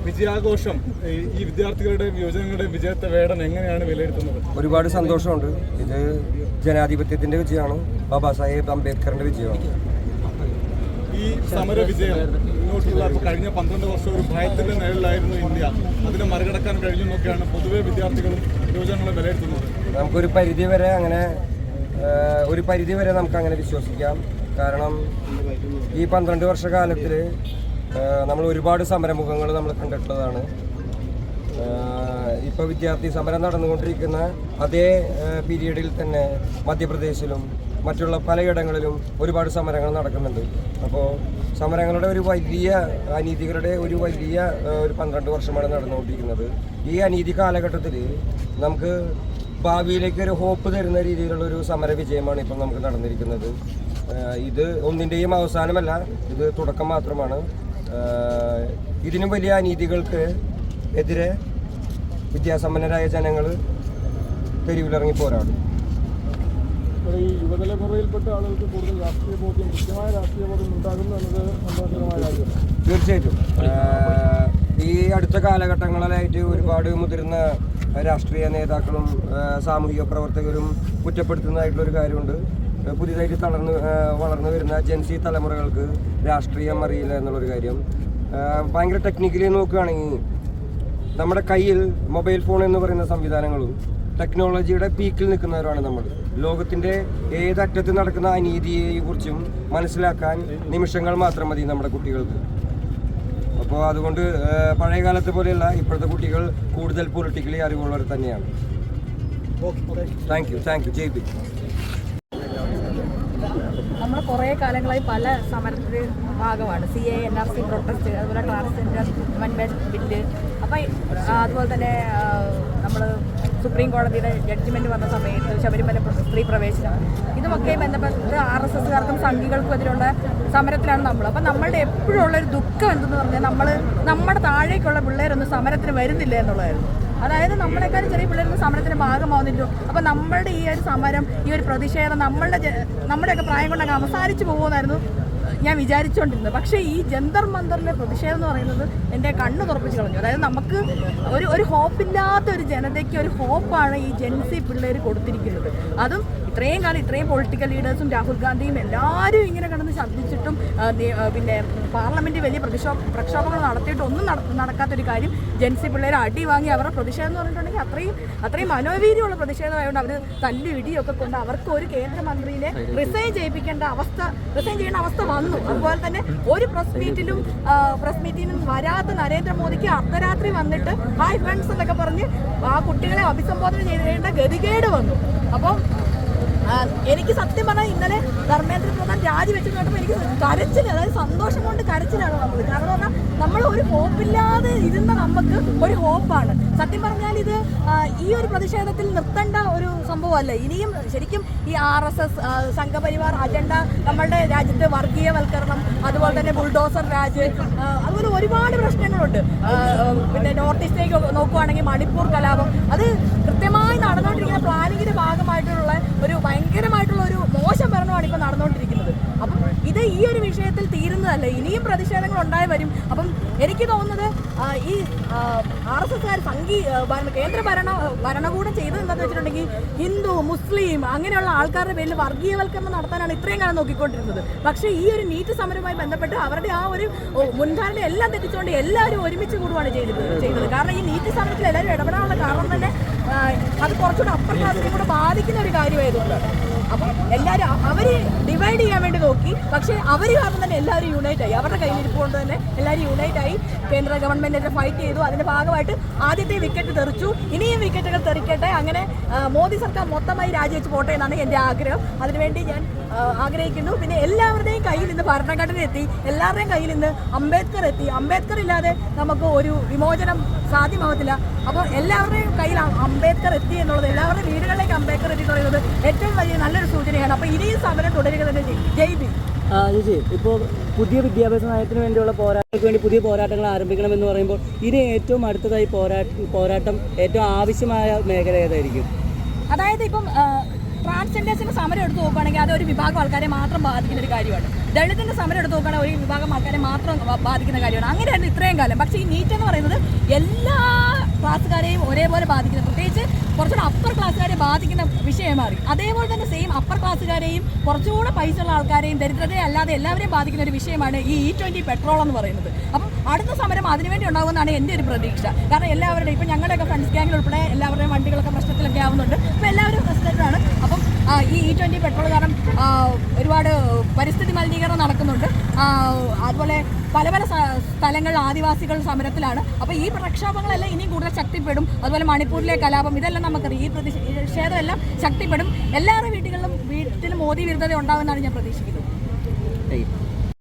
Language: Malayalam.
വിജയാഘോഷം ഈ വിദ്യാർത്ഥികളുടെ യുവജനങ്ങളുടെ വിജയത്തെ വേടൻ എങ്ങനെയാണ് വിലയിരുത്തുന്നത്? ഒരുപാട് സന്തോഷമുണ്ട്. ഇത് ജനാധിപത്യത്തിന്റെ വിജയമാണ്, ബാബാ സാഹേബ് അംബേദ്കറിന്റെ വിജയമാണ്. ഈ സമര വിജയം മുന്നോട്ടുള്ള കഴിഞ്ഞ 12 വർഷം ഒരു ഭയത്തിന്റെ നിഴലിലായിരുന്നു ഇന്ത്യ. അതിനെ മറികടക്കാൻ കഴിഞ്ഞെന്നൊക്കെയാണ് പൊതുവെ വിദ്യാർത്ഥികളും യുവജനങ്ങളും വിലയിരുത്തുന്നത്. നമുക്കൊരു പരിധി വരെ നമുക്ക് അങ്ങനെ വിശ്വസിക്കാം. കാരണം ഈ 12 വർഷക്കാലത്തിൽ നമ്മൾ ഒരുപാട് സമരമുഖങ്ങൾ നമ്മൾ കണ്ടിട്ടുള്ളതാണ്. ഇപ്പോൾ വിദ്യാർത്ഥി സമരം നടന്നുകൊണ്ടിരിക്കുന്ന അതേ പീരീഡിൽ തന്നെ മധ്യപ്രദേശിലും മറ്റുള്ള പലയിടങ്ങളിലും ഒരുപാട് സമരങ്ങൾ നടക്കുന്നുണ്ട്. അപ്പോൾ സമരങ്ങളുടെ ഒരു അനീതികളുടെ ഒരു 12 വർഷമാണ് നടന്നുകൊണ്ടിരിക്കുന്നത്. ഈ അനീതി കാലഘട്ടത്തിൽ നമുക്ക് ഭാവിയിലേക്ക് ഒരു ഹോപ്പ് തരുന്ന രീതിയിലുള്ളൊരു സമര വിജയമാണ് ഇപ്പോൾ നമുക്ക് നടന്നിരിക്കുന്നത്. ഇത് ഒന്നിൻ്റെയും അവസാനമല്ല, ഇത് തുടക്കം മാത്രമാണ്. ഇതിനും വലിയ അനീതികൾക്ക് എതിരെ വിദ്യാസമ്പന്നരായ ജനങ്ങൾ തെരുവിലിറങ്ങി പോരാടും. ഈ യുവതലമുറയിൽപ്പെട്ട ആളുകൾക്ക് കൂടുതൽ കൃത്യമായ രാഷ്ട്രീയ ബോധം ഉണ്ടാകുന്നു എന്നത് സന്തോഷകരമായ കാര്യമാണ്. തീർച്ചയായിട്ടും ഈ അടുത്ത കാലഘട്ടങ്ങളിലായിട്ട് ഒരുപാട് മുതിർന്ന രാഷ്ട്രീയ നേതാക്കളും സാമൂഹിക പ്രവർത്തകരും കുറ്റപ്പെടുത്തുന്നതായിട്ടുള്ളൊരു കാര്യമുണ്ട്. പുതിയതായിട്ട് വളർന്നു വരുന്ന ജെൻസി തലമുറകൾക്ക് രാഷ്ട്രീയം അറിയില്ല എന്നുള്ളൊരു കാര്യം. ഭയങ്കര ടെക്നിക്കലി നോക്കുകയാണെങ്കിൽ നമ്മുടെ കയ്യിൽ മൊബൈൽ ഫോൺ എന്ന് പറയുന്ന സംവിധാനങ്ങളും ടെക്നോളജിയുടെ പീക്കിൽ നിൽക്കുന്നവരാണ് നമ്മൾ. ലോകത്തിൻ്റെ ഏതറ്റത്ത് നടക്കുന്ന അനീതിയെക്കുറിച്ചും മനസ്സിലാക്കാൻ നിമിഷങ്ങൾ മാത്രം മതി നമ്മുടെ കുട്ടികൾക്ക്. അപ്പോൾ അതുകൊണ്ട് പഴയ കാലത്തെ പോലെയല്ല, ഇപ്പോഴത്തെ കുട്ടികൾ കൂടുതൽ പൊളിറ്റിക്കലി അറിവുള്ളവർ തന്നെയാണ്. Thank you Jai B. നമ്മൾ കുറേ കാലങ്ങളായി പല സമരത്തിന് ഭാഗമാണ്. CA, NRC പ്രൊട്ടസ്റ്റ്, അതുപോലെ ട്രാൻസ്ജെൻഡർ അമെൻഡ്മെന്റ് ബില്ല്. അപ്പം അതുപോലെ തന്നെ നമ്മൾ സുപ്രീം കോടതിയുടെ ജഡ്ജ്മെൻറ്റ് വന്ന സമയത്ത് ശബരിമല സ്ത്രീ പ്രവേശനം, ഇതുമൊക്കെ ബന്ധപ്പെട്ട് RSSകാർക്കും സംഘികൾക്കും എതിരുള്ള സമരത്തിലാണ് നമ്മൾ. അപ്പം നമ്മളുടെ എപ്പോഴും ഉള്ളൊരു ദുഃഖം എന്തെന്ന് പറഞ്ഞാൽ നമ്മുടെ താഴേക്കുള്ള പിള്ളേരൊന്നും സമരത്തിന് വരുന്നില്ല എന്നുള്ളതായിരുന്നു. അതായത് നമ്മളെക്കാളും ചെറിയ പിള്ളേരൊന്നും സമരത്തിന് ഭാഗമാവുന്നില്ലോ. അപ്പം നമ്മളുടെ ഈ ഒരു സമരം, ഈ ഒരു പ്രതിഷേധം നമ്മുടെയൊക്കെ പ്രായം കൊണ്ടൊക്കെ അവസാനിച്ചു പോകുമെന്നായിരുന്നു ഞാൻ വിചാരിച്ചുകൊണ്ടിരുന്നത്. പക്ഷേ ഈ ജന്തർ മന്ദറിൻ്റെ പ്രതിഷേധം എന്ന് പറയുന്നത് എൻ്റെ കണ്ണ് തുറപ്പിച്ച് കളഞ്ഞു. അതായത് നമുക്ക് ഒരു ഹോപ്പില്ലാത്ത ഒരു ജനതയ്ക്ക് ഒരു ഹോപ്പാണ് ഈ ജെൻസി പിള്ളേർ കൊടുത്തിരിക്കുന്നത്. അതും ഇത്രയും കാലം ഇത്രയും പൊളിറ്റിക്കൽ ലീഡേഴ്സും രാഹുൽ ഗാന്ധിയും എല്ലാവരും ഇങ്ങനെ കിടന്ന് ശബ്ദിച്ചിട്ടും പിന്നെ പാർലമെൻറ്റ് വലിയ പ്രക്ഷോഭങ്ങൾ നടത്തിയിട്ട് ഒന്നും നടക്കാത്തൊരു കാര്യം, ജെൻസി പിള്ളേർ അടി വാങ്ങി അവരുടെ പ്രതിഷേധം എന്ന് പറഞ്ഞിട്ടുണ്ടെങ്കിൽ അത്രയും മനോവീര്യമുള്ള പ്രതിഷേധമായതുകൊണ്ട് അവർ തല്ലി ഇടിയൊക്കെ കൊണ്ട് അവർക്ക് ഒരു കേന്ദ്രമന്ത്രിയെ റിസൈൻ ചെയ്യേണ്ട അവസ്ഥ വന്നു. അതുപോലെ തന്നെ ഒരു പ്രസ് മീറ്റിനും വരാത്ത നരേന്ദ്രമോദിക്ക് അർദ്ധരാത്രി വന്നിട്ട് ഹായ് ഫ്രണ്ട്സ് എന്നൊക്കെ പറഞ്ഞ് ആ കുട്ടികളെ അഭിസംബോധന ചെയ്യേണ്ട ഗതികേട് വന്നു. അപ്പം എനിക്ക് സത്യം പറഞ്ഞാൽ ഇന്നലെ ധർമ്മേന്ദ്ര പ്രധാൻ രാജിവെച്ച് കേട്ടപ്പോൾ എനിക്ക് കരച്ചില്, അതായത് സന്തോഷം കൊണ്ട് കരച്ചിലാണ് നമ്മൾ. കാരണം പറഞ്ഞാൽ നമ്മൾ ഒരു ഹോപ്പില്ലാതെ ഇരുന്ന നമുക്ക് ഒരു ഹോപ്പാണ്. സത്യം പറഞ്ഞാൽ ഇത് ഈ ഒരു പ്രതിഷേധത്തിൽ നിർത്തേണ്ട ഒരു സംഭവമല്ല. ഇനിയും ശരിക്കും ഈ RSS സംഘപരിവാർ അജണ്ട നമ്മളുടെ രാജ്യത്ത് വർഗീയവൽക്കരണം, അതുപോലെ തന്നെ ബുൾഡോസർ രാജ്, അതുപോലെ ഒരുപാട് പ്രശ്നങ്ങളുണ്ട്. പിന്നെ നോർത്ത് ഈസ്റ്റിലേക്ക് നോക്കുകയാണെങ്കിൽ മണിപ്പൂർ കലാപം, അത് കൃത്യമായി നടന്നുകൊണ്ടിരിക്കുന്ന പ്ലാനിങ്ങിന്റെ ഭാഗമായിട്ടുള്ള ഒരു ഭയങ്കരമായിട്ടുള്ള ഒരു മോശം ഭരണമാണ് ഇപ്പോൾ നടന്നുകൊണ്ടിരിക്കുന്നത്. അപ്പം ഇത് ഈ ഒരു വിഷയത്തിൽ തീരുന്നതല്ല, ഇനിയും പ്രതിഷേധങ്ങൾ ഉണ്ടായി വരും. അപ്പം എനിക്ക് തോന്നുന്നത് ഈ RSSകാർ കേന്ദ്ര ഭരണകൂടം ചെയ്തത് എന്താണെന്ന് വെച്ചിട്ടുണ്ടെങ്കിൽ ഹിന്ദു, മുസ്ലിം അങ്ങനെയുള്ള ആൾക്കാരുടെ പേരിൽ വർഗീയവൽക്കരണം നടത്താനാണ് ഇത്രയും കാലം നോക്കിക്കൊണ്ടിരുന്നത്. പക്ഷേ ഈ ഒരു നീറ്റ് സമരവുമായി ബന്ധപ്പെട്ട് അവരുടെ ആ ഒരു മുൻധാരണ എല്ലാം തെറ്റിച്ചുകൊണ്ട് എല്ലാവരും ഒരുമിച്ച് കൂടുകയാണ് ചെയ്തത്. കാരണം ഈ നീറ്റ് സമരത്തിൽ എല്ലാവരും ഇടപെടാനുള്ള കാരണം തന്നെ അത് കുറച്ചുകൂടെ അപ്രഖ്യാപിക്കും കൂടെ ബാധിക്കുന്ന ഒരു കാര്യമായതുകൊണ്ട്. അപ്പം എല്ലാവരും അവർ ഡിവൈഡ് ചെയ്യാൻ വേണ്ടി നോക്കി, പക്ഷേ അവർ കാരണം തന്നെ എല്ലാവരും യൂണൈറ്റ് ആയി. അവരുടെ കയ്യിലിരിപ്പുകൊണ്ട് തന്നെ എല്ലാവരും യൂണൈറ്റ് ആയി കേന്ദ്ര ഗവൺമെൻറ്റിനെ ഫൈറ്റ് ചെയ്തു. അതിൻ്റെ ഭാഗമായിട്ട് ആദ്യത്തെ വിക്കറ്റ് തെറിച്ചു, ഇനിയും വിക്കറ്റുകൾ തെറിക്കട്ടെ. അങ്ങനെ മോദി സർക്കാർ മൊത്തമായി രാജിവെച്ച് പോട്ടെ എന്നാണ് എൻ്റെ ആഗ്രഹം. അതിനുവേണ്ടി ഞാൻ ആഗ്രഹിക്കുന്നു. പിന്നെ എല്ലാവരുടെയും കയ്യിൽ നിന്ന് ഭരണഘടന എത്തി, എല്ലാവരുടെയും കയ്യിൽ നിന്ന് അംബേദ്കർ എത്തി. അംബേദ്കർ ഇല്ലാതെ നമുക്ക് ഒരു വിമോചനം സാധ്യമാവത്തില്ല. അപ്പോൾ എല്ലാവരുടെയും കയ്യിൽ അംബേദ്കർ എത്തി എന്നുള്ളത്, എല്ലാവരുടെയും വീടുകളിലേക്ക് അംബേദ്കർ എത്തി പറയുന്നത് ഏറ്റവും വലിയ നല്ലൊരു സൂചനയാണ്. അപ്പോൾ ഇനിയും സമരം തുടരുക തന്നെ ചെയ്യും. ജയ് ബി. ചേച്ചി, ഇപ്പോൾ പുതിയ വിദ്യാഭ്യാസ നയത്തിന് വേണ്ടിയുള്ള പോരാട്ടങ്ങൾക്ക് വേണ്ടി പുതിയ പോരാട്ടങ്ങൾ ആരംഭിക്കണമെന്ന് പറയുമ്പോൾ ഇനി ഏറ്റവും അടുത്തതായി പോരാട്ടം ഏറ്റവും ആവശ്യമായ മേഖല ഏതായിരിക്കും? അതായത് ഇപ്പം ട്രാൻസ്ജെൻഡേഴ്സിന്റെ സമരം എടുത്ത് നോക്കുകയാണെങ്കിൽ അത് ഒരു വിഭാഗം ആൾക്കാരെ മാത്രം ബാധിക്കുന്ന ഒരു കാര്യമാണ്. ദളിതിന്റെ സമരം എടുത്ത് നോക്കുകയാണെങ്കിൽ ഒരു വിഭാഗം ആൾക്കാരെ മാത്രം ബാധിക്കുന്ന കാര്യമാണ്. അങ്ങനെയായിരുന്നു ഇത്രയും കാലം. പക്ഷേ ഈ നീറ്റ് എന്ന് പറയുന്നത് എല്ലാ ക്ലാസ്സുകാരെയും ഒരേപോലെ ബാധിക്കുന്നത്, പ്രത്യേകിച്ച് കുറച്ചുകൂടെ അപ്പർ ക്ലാസ്സുകാരെ ബാധിക്കുന്ന വിഷയം മാറി. അതേപോലെ തന്നെ സെയിം അപ്പർ ക്ലാസ്സുകാരെയും കുറച്ചുകൂടെ പൈസ ഉള്ള ആൾക്കാരെയും ദരിദ്രതയെ അല്ലാതെ എല്ലാവരെയും ബാധിക്കുന്ന ഒരു വിഷയമാണ് ഈ E20 പെട്രോൾ എന്ന് പറയുന്നത്. അപ്പം അടുത്ത സമരം അതിനുവേണ്ടി ഉണ്ടാകുമെന്നാണ് എൻ്റെ ഒരു പ്രതീക്ഷ. കാരണം എല്ലാവരുടെയും ഇപ്പം ഞങ്ങളുടെയൊക്കെ ഫ്രണ്ട്സ് ഗ്യാങ്ങിൽ ഉൾപ്പെടെ എല്ലാവരുടെയും വണ്ടികളൊക്കെ പ്രശ്നത്തിലൊക്കെ ആവുന്നുണ്ട്. അപ്പോൾ എല്ലാവരും പ്രശ്നത്തിലാണ്. അപ്പം ഈ E20 പെട്രോൾ കാരണം ഒരുപാട് പരിസ്ഥിതി മലിനീകരണം നടക്കുന്നുണ്ട്. അതുപോലെ പല പല സ്ഥലങ്ങളിൽ ആദിവാസികൾ സമരത്തിലാണ്. അപ്പോൾ ഈ പ്രക്ഷോഭങ്ങളെല്ലാം ഇനിയും കൂടുതൽ ശക്തിപ്പെടും. അതുപോലെ മണിപ്പൂരിലെ കലാപം ഇതെല്ലാം നമുക്കറിയാം. ഈ പ്രതിഷേധമെല്ലാം ശക്തിപ്പെടും. എല്ലാവരുടെ വീട്ടിലും മോദി വിരുദ്ധത ഉണ്ടാകുമെന്നാണ് ഞാൻ പ്രതീക്ഷിക്കുന്നത്.